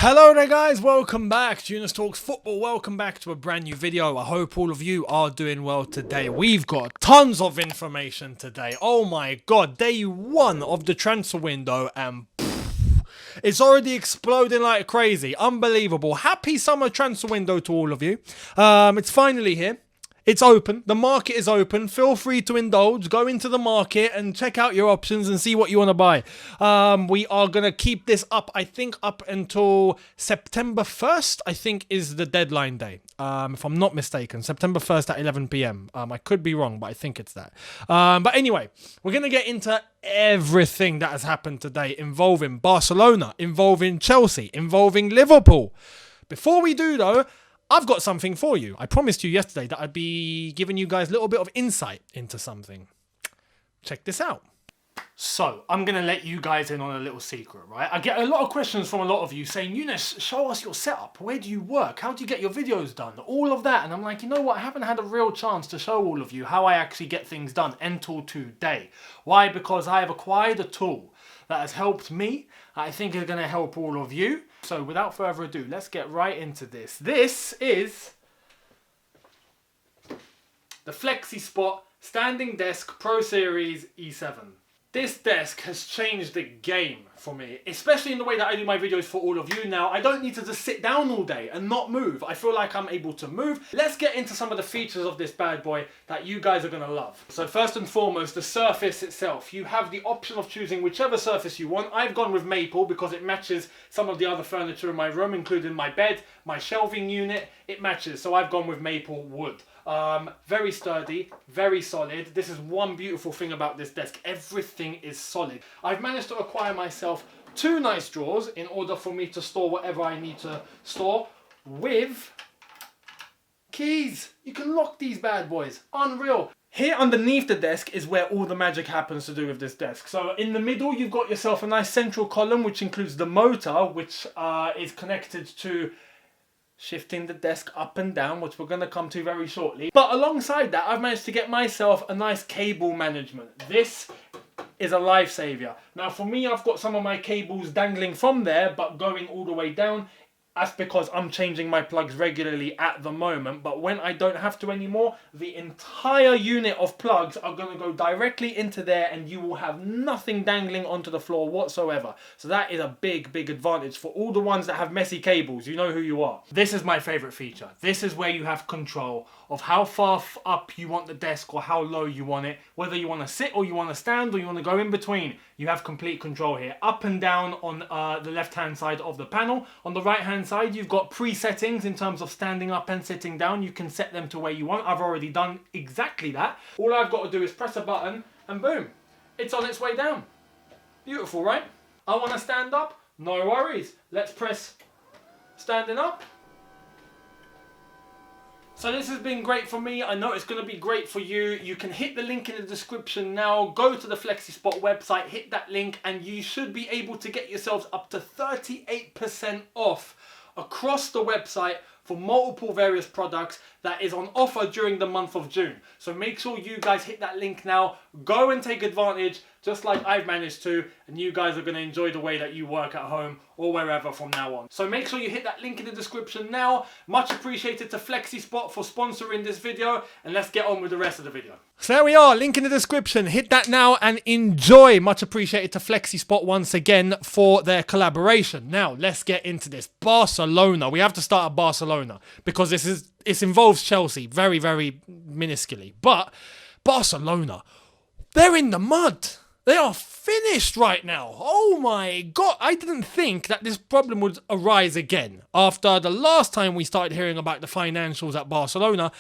Hello there guys, welcome back to Younes Talks Football. Welcome back to a brand new video. I hope all of you are doing well today. We've got tons of information today. Oh my god, day one of the transfer window and it's already exploding like crazy. Unbelievable. Happy summer transfer window to all of you. It's finally here. It's open. The market is open. Feel free to indulge. Go into the market and check out your options and see what you want to buy. We are going to keep this up, I think, up until September 1st, I think, is the deadline day. If I'm not mistaken. September 1st at 11 p.m. I could be wrong, but I think it's that. But anyway, we're going to get into everything that has happened today involving Barcelona, involving Chelsea, involving Liverpool. Before we do, though, I've got something for you. I promised you yesterday that I'd be giving you guys a little bit of insight into something. Check this out. So, I'm going to let you guys in on a little secret, right? I get a lot of questions from a lot of you saying, Younes, show us your setup. Where do you work? How do you get your videos done? All of that. And I'm like, you know what? I haven't had a real chance to show all of you how I actually get things done until today. Why? Because I have acquired a tool that has helped me. I think is going to help all of you. So without further ado, let's get right into this. This is the FlexiSpot Standing Desk Pro Series E7. This desk has changed the game for me, especially in the way that I do my videos for all of you now. I don't need to just sit down all day and not move. I feel like I'm able to move. Let's get into some of the features of this bad boy that you guys are going to love. So first and foremost, the surface itself. You have the option of choosing whichever surface you want. I've gone with maple because it matches some of the other furniture in my room, including my bed, my shelving unit. It matches, so I've gone with maple wood. Very sturdy, very solid. This is one beautiful thing about this desk. Everything is solid. I've managed to acquire myself two nice drawers in order for me to store whatever I need to store with keys. You can lock these bad boys. Unreal. Here underneath the desk is where all the magic happens to do with this desk. So in the middle, you've got yourself a nice central column, which includes the motor, which is connected to shifting the desk up and down, which we're going to come to very shortly. But alongside that, I've managed to get myself a nice cable management. This is a lifesaver. Now for me, I've got some of my cables dangling from there, but going all the way down. That's because I'm changing my plugs regularly at the moment. But when I don't have to anymore, the entire unit of plugs are going to go directly into there and you will have nothing dangling onto the floor whatsoever. So that is a big, big advantage for all the ones that have messy cables. You know who you are. This is my favorite feature. This is where you have control of how far up you want the desk or how low you want it. Whether you want to sit or you want to stand or you want to go in between. You have complete control here. Up and down on the left-hand side of the panel. On the right-hand side, you've got pre-settings in terms of standing up and sitting down. You can set them to where you want. I've already done exactly that. All I've got to do is press a button and boom, it's on its way down. Beautiful, right? I want to stand up? No worries. Let's press standing up. So this has been great for me. I know it's going to be great for you. You can hit the link in the description now. Go to the FlexiSpot website, hit that link, and you should be able to get yourselves up to 38% off across the website for multiple various products that is on offer during the month of June. So make sure you guys hit that link now. Go and take advantage just like I've managed to, and you guys are going to enjoy the way that you work at home or wherever from now on. So make sure you hit that link in the description now. Much appreciated to FlexiSpot for sponsoring this video, and let's get on with the rest of the video. So there we are, link in the description. Hit that now and enjoy. Much appreciated to FlexiSpot once again for their collaboration. Now let's get into this. Barcelona. We have to start at Barcelona because it involves Chelsea very, very minusculely. But Barcelona, they're in the mud. They are finished right now. Oh my God. I didn't think that this problem would arise again after the last time we started hearing about the financials at Barcelona.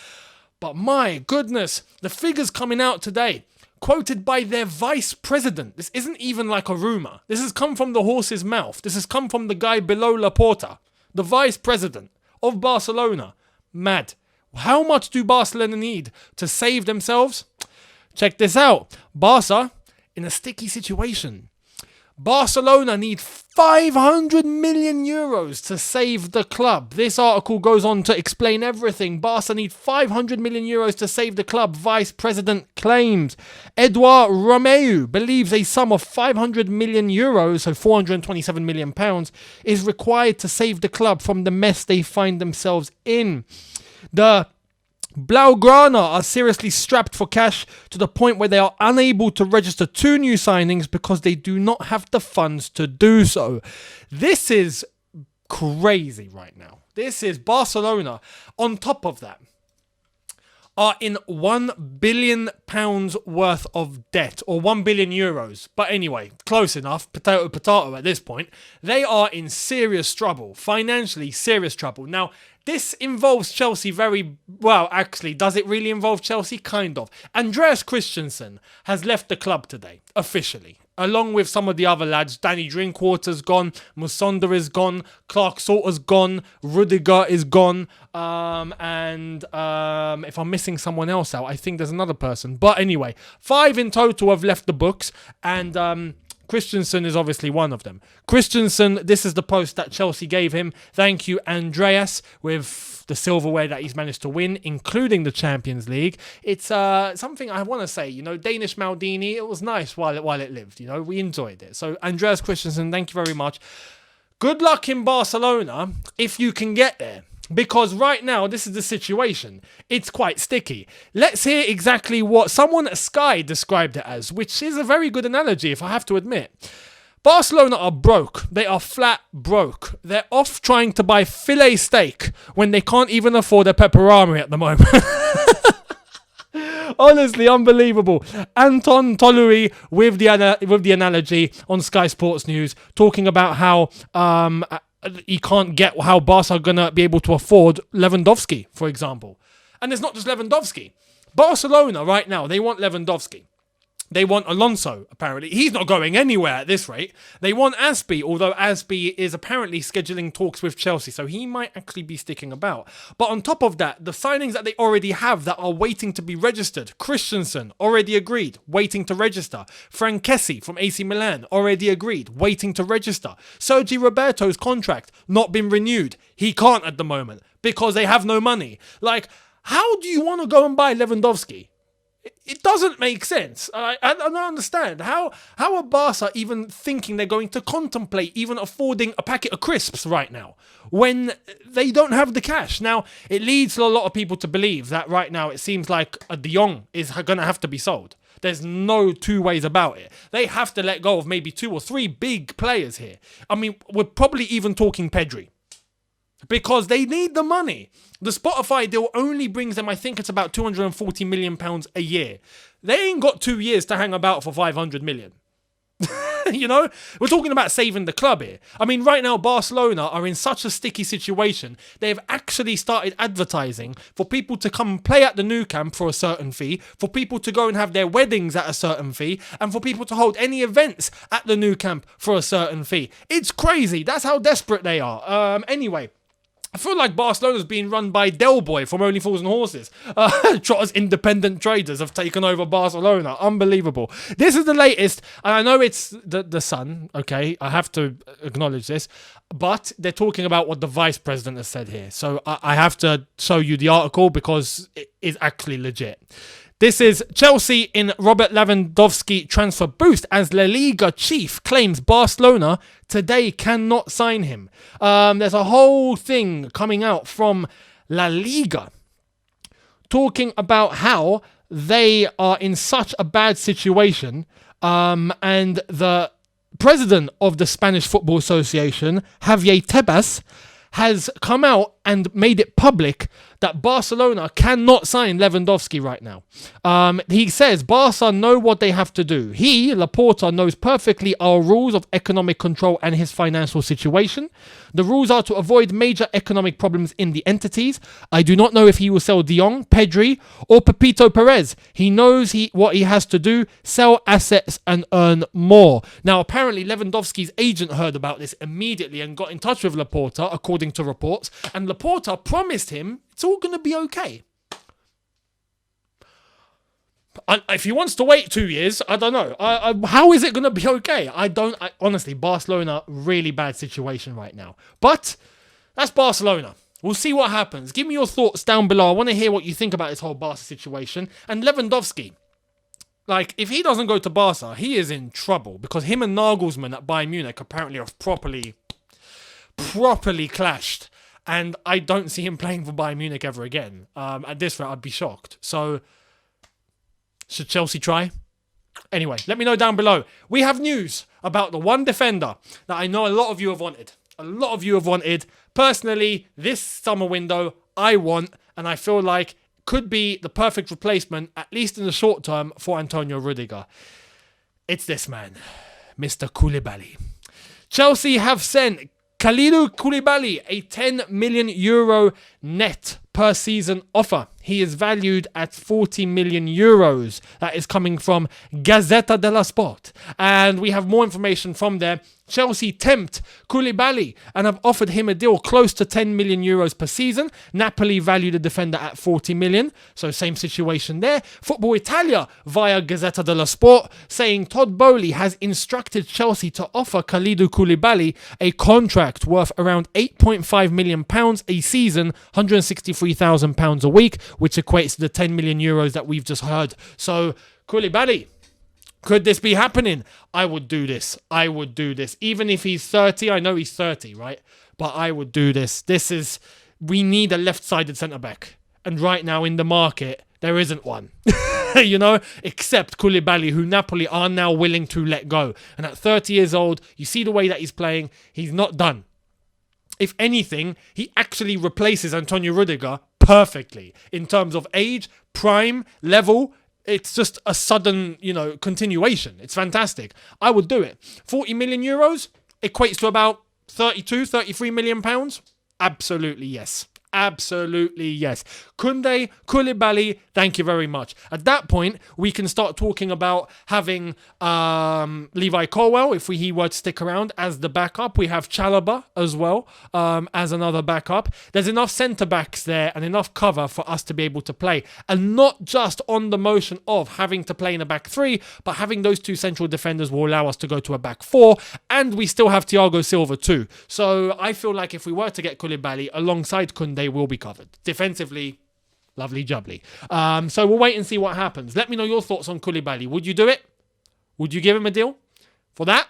But my goodness, the figures coming out today, quoted by their vice president. This isn't even like a rumor. This has come from the horse's mouth. This has come from the guy below Laporta, the vice president of Barcelona. Mad. How much do Barcelona need to save themselves? Check this out. Barca in a sticky situation. Barcelona need 500 million euros to save the club. This article goes on to explain everything. Barca need 500 million euros to save the club, vice president claims. Edouard Romeu believes a sum of 500 million euros, so 427 million pounds, is required to save the club from the mess they find themselves in. The Blaugrana are seriously strapped for cash to the point where they are unable to register 2 new signings because they do not have the funds to do so. This is crazy right now. This is Barcelona. On top of that, are in £1 billion worth of debt, or 1 billion euros. But anyway, close enough, potato at this point. They are in serious trouble, financially serious trouble. Now, this involves Chelsea very well, actually. Does it really involve Chelsea? Kind of. Andreas Christensen has left the club today, officially. Along with some of the other lads. Danny Drinkwater's gone, Musonda is gone, Clark Salter's gone, Rudiger is gone, and if I'm missing someone else out, I think there's another person. But anyway, 5 in total have left the books, and Christensen is obviously one of them. Christensen, this is the post that Chelsea gave him. Thank you, Andreas, with the silverware that he's managed to win, including the Champions League. It's something I want to say, Danish Maldini, it was nice while it lived, we enjoyed it. So Andreas Christensen, thank you very much. Good luck in Barcelona if you can get there. Because right now, this is the situation. It's quite sticky. Let's hear exactly what someone at Sky described it as, which is a very good analogy, if I have to admit. Barcelona are broke. They are flat broke. They're off trying to buy filet steak when they can't even afford a pepperami at the moment. Honestly, unbelievable. Anton Tolui with the analogy on Sky Sports News, talking about how he can't get how Barca are going to be able to afford Lewandowski, for example. And it's not just Lewandowski. Barcelona right now, they want Lewandowski. They want Alonso, apparently. He's not going anywhere at this rate. They want Aspi, although Aspi is apparently scheduling talks with Chelsea, so he might actually be sticking about. But on top of that, the signings that they already have that are waiting to be registered. Christensen, already agreed, waiting to register. Frankesi from AC Milan, already agreed, waiting to register. Sergi Roberto's contract, not been renewed. He can't at the moment, because they have no money. How do you want to go and buy Lewandowski? It doesn't make sense. I don't understand. How are Barca even thinking they're going to contemplate even affording a packet of crisps right now when they don't have the cash? Now, it leads a lot of people to believe that right now it seems like a De Jong is going to have to be sold. There's no 2 ways about it. They have to let go of maybe 2 or 3 big players here. I mean, we're probably even talking Pedri, because they need the money. The Spotify deal only brings them, I think it's about £240 million a year. They ain't got 2 years to hang about for 500 million. We're talking about saving the club here. I mean, right now, Barcelona are in such a sticky situation. They've actually started advertising for people to come and play at the Nou Camp for a certain fee, for people to go and have their weddings at a certain fee, and for people to hold any events at the Nou Camp for a certain fee. It's crazy. That's how desperate they are. Anyway, I feel like Barcelona's being run by Del Boy from Only Fools and Horses. Trotter's independent traders have taken over Barcelona. Unbelievable. This is the latest, and I know it's the Sun, okay? I have to acknowledge this. But they're talking about what the vice president has said here. So I have to show you the article because it is actually legit. This is Chelsea in Robert Lewandowski transfer boost as La Liga chief claims Barcelona today cannot sign him. There's a whole thing coming out from La Liga talking about how they are in such a bad situation, and the president of the Spanish Football Association, Javier Tebas, has come out and made it public that Barcelona cannot sign Lewandowski right now. He says Barca know what they have to do. He, Laporta, knows perfectly our rules of economic control and his financial situation. The rules are to avoid major economic problems in the entities. I do not know if he will sell De Jong, Pedri, or Pepito Perez. He knows what he has to do, sell assets and earn more. Now, apparently Lewandowski's agent heard about this immediately and got in touch with Laporta, according to reports, and Laporta promised him it's all going to be okay. If he wants to wait 2 years, I don't know. How is it going to be okay? Honestly, Barcelona, really bad situation right now. But that's Barcelona. We'll see what happens. Give me your thoughts down below. I want to hear what you think about this whole Barca situation. And Lewandowski. Like, if he doesn't go to Barca, he is in trouble. Because him and Nagelsmann at Bayern Munich apparently have properly clashed. And I don't see him playing for Bayern Munich ever again. At this rate, I'd be shocked. So, should Chelsea try? Anyway, let me know down below. We have news about the one defender that I know a lot of you have wanted. Personally, this summer window, I want, and I feel like could be the perfect replacement, at least in the short term, for Antonio Rudiger. It's this man, Mr. Koulibaly. Chelsea have sent Kalidou Koulibaly a €10 million net per season offer. He is valued at €40 million. That is coming from Gazzetta dello Sport. And we have more information from there. Chelsea tempt Koulibaly and have offered him a deal close to €10 million per season. Napoli value the defender at €40 million. So same situation there. Football Italia via Gazzetta dello Sport saying Todd Boehly has instructed Chelsea to offer Kalidou Koulibaly a contract worth around £8.5 million a season, £163,000 a week, which equates to the €10 million that we've just heard. So Koulibaly, could this be happening? I would do this. Even if he's 30, I know he's 30, right? But I would do this. We need a left-sided centre-back. And right now in the market, there isn't one. Except Koulibaly, who Napoli are now willing to let go. And at 30 years old, you see the way that he's playing, he's not done. If anything, he actually replaces Antonio Rudiger perfectly. In terms of age, prime, level, it's just a sudden, continuation. It's fantastic. I would do it. €40 million equates to about 32, 33 million pounds. Absolutely yes. Koundé, Koulibaly, thank you very much. At that point, we can start talking about having Levi Colwill, if he were to stick around, as the backup. We have Chalobah as well as another backup. There's enough centre-backs there and enough cover for us to be able to play. And not just on the motion of having to play in a back three, but having those two central defenders will allow us to go to a back four. And we still have Thiago Silva too. So I feel like if we were to get Koulibaly alongside Koundé, will be covered. Defensively, lovely jubbly. So we'll wait and see what happens. Let me know your thoughts on Koulibaly. Would you do it? Would you give him a deal? For that?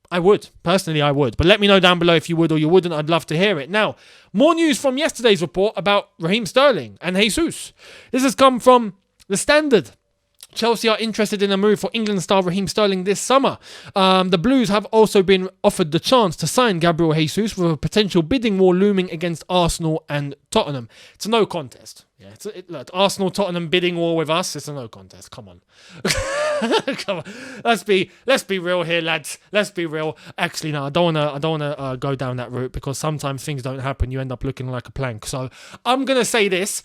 I would. Personally, I would. But let me know down below if you would or you wouldn't. I'd love to hear it. Now, more news from yesterday's report about Raheem Sterling and Jesus. This has come from The Standard. Chelsea are interested in a move for England star Raheem Sterling this summer. The Blues have also been offered the chance to sign Gabriel Jesus, with a potential bidding war looming against Arsenal and Tottenham. It's a no contest. Yeah, look, Arsenal, Tottenham bidding war with us. It's a no contest. Come on. Come on. Let's be real here, lads. Let's be real. Actually, no, I don't wanna go down that route, because sometimes things don't happen. You end up looking like a plank. So I'm gonna say this.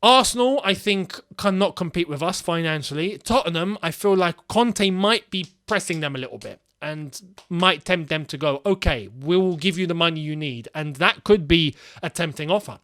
Arsenal, I think, cannot compete with us financially. Tottenham, I feel like Conte might be pressing them a little bit and might tempt them to go, okay, we'll give you the money you need. And that could be a tempting offer.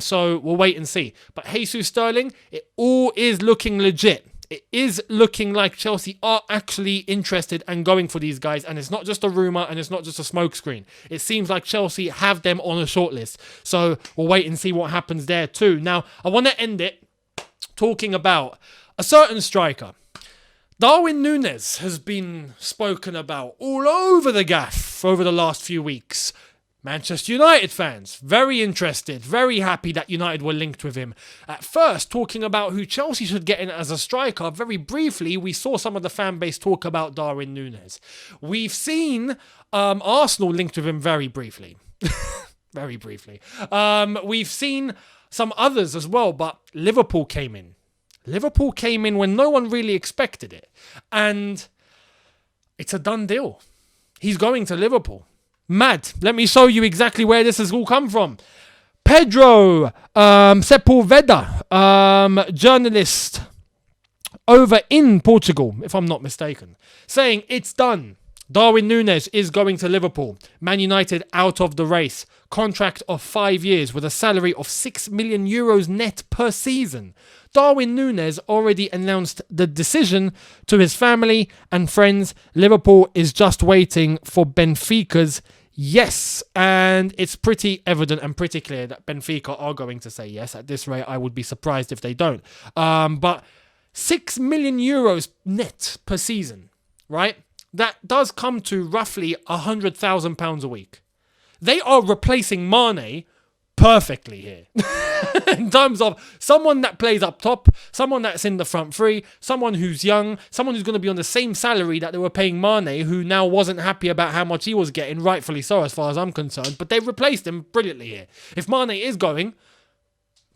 So we'll wait and see. But Jesus Sterling, it all is looking legit. It is looking like Chelsea are actually interested and going for these guys. And it's not just a rumour and it's not just a smokescreen. It seems like Chelsea have them on a shortlist. So we'll wait and see what happens there too. Now, I want to end it talking about a certain striker. Darwin Nunez has been spoken about all over the gaff over the last few weeks. Manchester United fans, very interested, very happy that United were linked with him. At first, talking about who Chelsea should get in as a striker, very briefly, we saw some of the fan base talk about Darwin Nunez. We've seen Arsenal linked with him very briefly. Very briefly. We've seen some others as well, but Liverpool came in. Liverpool came in when no one really expected it. And it's a done deal. He's going to Liverpool. Mad. Let me show you exactly where this has all come from. Pedro Sepulveda, journalist over in Portugal, if I'm not mistaken, saying it's done. Darwin Nunez is going to Liverpool. Man United out of the race. Contract of 5 years with a salary of €6 million net per season. Darwin Nunez already announced the decision to his family and friends. Liverpool is just waiting for Benfica's yes. And it's pretty evident and pretty clear that Benfica are going to say yes. At this rate, I would be surprised if they don't. But €6 million net per season, right? That does come to roughly £100,000 a week. They are replacing Mane perfectly here. In terms of someone that plays up top, someone that's in the front three, someone who's young, someone who's going to be on the same salary that they were paying Mane, who now wasn't happy about how much he was getting, rightfully so as far as I'm concerned, but they've replaced him brilliantly here. If Mane is going,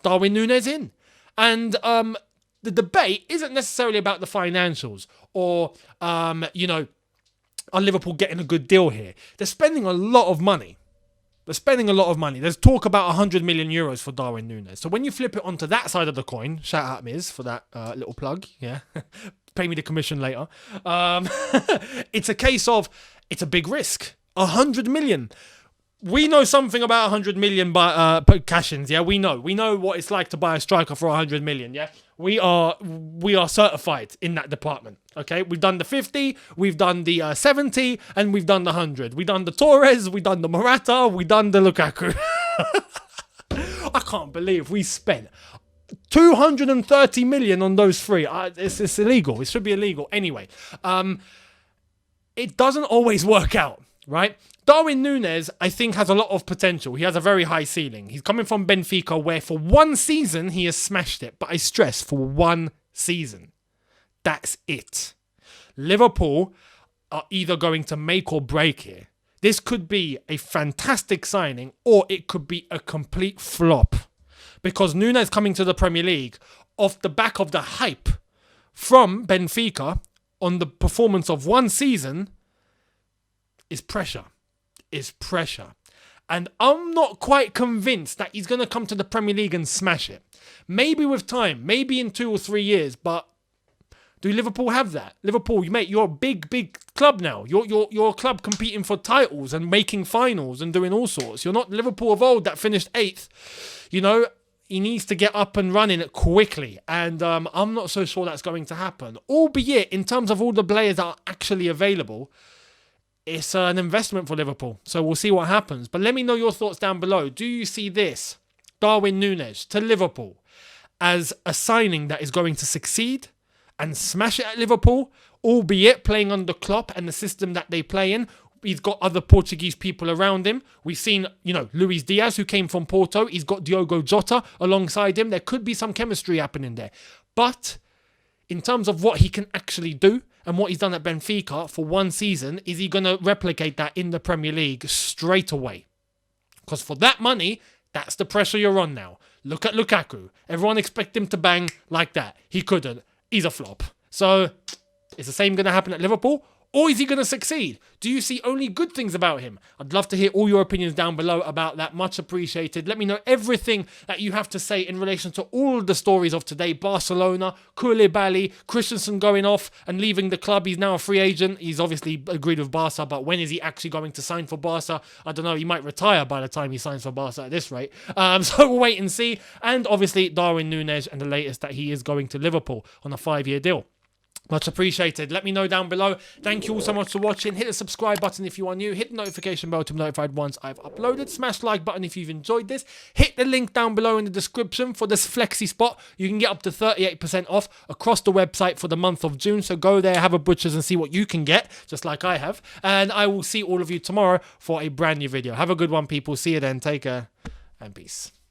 Darwin Nunez in. And the debate isn't necessarily about the financials or, are Liverpool getting a good deal here? They're spending a lot of money. There's talk about €100 million for Darwin Nunez. So when you flip it onto that side of the coin, shout out Miz for that little plug, yeah. Pay me the commission later. It's a case of, it's a big risk. 100 million. We know something about 100 million cash-ins, yeah? We know what it's like to buy a striker for 100 million, yeah? We are certified in that department, okay? We've done the 50, we've done the 70, and we've done the 100. We've done the Torres, we've done the Morata, we've done the Lukaku. I can't believe we spent 230 million on those three. It's illegal. It should be illegal. Anyway, it doesn't always work out, right? Darwin Nunez, I think, has a lot of potential. He has a very high ceiling. He's coming from Benfica, where for one season he has smashed it. But I stress, for one season. That's it. Liverpool are either going to make or break here. This could be a fantastic signing, or it could be a complete flop. Because Nunez coming to the Premier League off the back of the hype from Benfica on the performance of one season is pressure. And I'm not quite convinced that he's going to come to the Premier League and smash it. Maybe with time, maybe in 2 or 3 years, but do Liverpool have that? Liverpool, mate, you're a big club now. You're a club competing for titles and making finals and doing all sorts. You're not Liverpool of old that finished 8th. He needs to get up and running quickly. And I'm not so sure that's going to happen. Albeit, in terms of all the players that are actually available, it's an investment for Liverpool. So we'll see what happens. But let me know your thoughts down below. Do you see this, Darwin Nunez to Liverpool, as a signing that is going to succeed and smash it at Liverpool, albeit playing under Klopp and the system that they play in? He's got other Portuguese people around him. We've seen, Luis Diaz, who came from Porto. He's got Diogo Jota alongside him. There could be some chemistry happening there. But in terms of what he can actually do and what he's done at Benfica for one season, is he going to replicate that in the Premier League straight away? Because for that money, that's the pressure you're on now. Look at Lukaku. Everyone expect him to bang like that. He couldn't. He's a flop. So, is the same going to happen at Liverpool? Or is he going to succeed? Do you see only good things about him? I'd love to hear all your opinions down below about that. Much appreciated. Let me know everything that you have to say in relation to all the stories of today. Barcelona, Koulibaly, Christensen going off and leaving the club. He's now a free agent. He's obviously agreed with Barca, but when is he actually going to sign for Barca? I don't know. He might retire by the time he signs for Barca at this rate. So we'll wait and see. And obviously Darwin Nunez and the latest that he is going to Liverpool on a 5-year deal. Much appreciated. Let me know down below. Thank you all so much for watching. Hit the subscribe button if you are new. Hit the notification bell to be notified once I've uploaded. Smash the like button if you've enjoyed this. Hit the link down below in the description for this FlexiSpot. You can get up to 38% off across the website for the month of June. So go there, have a butcher's and see what you can get, just like I have. And I will see all of you tomorrow for a brand new video. Have a good one, people. See you then. Take care and peace.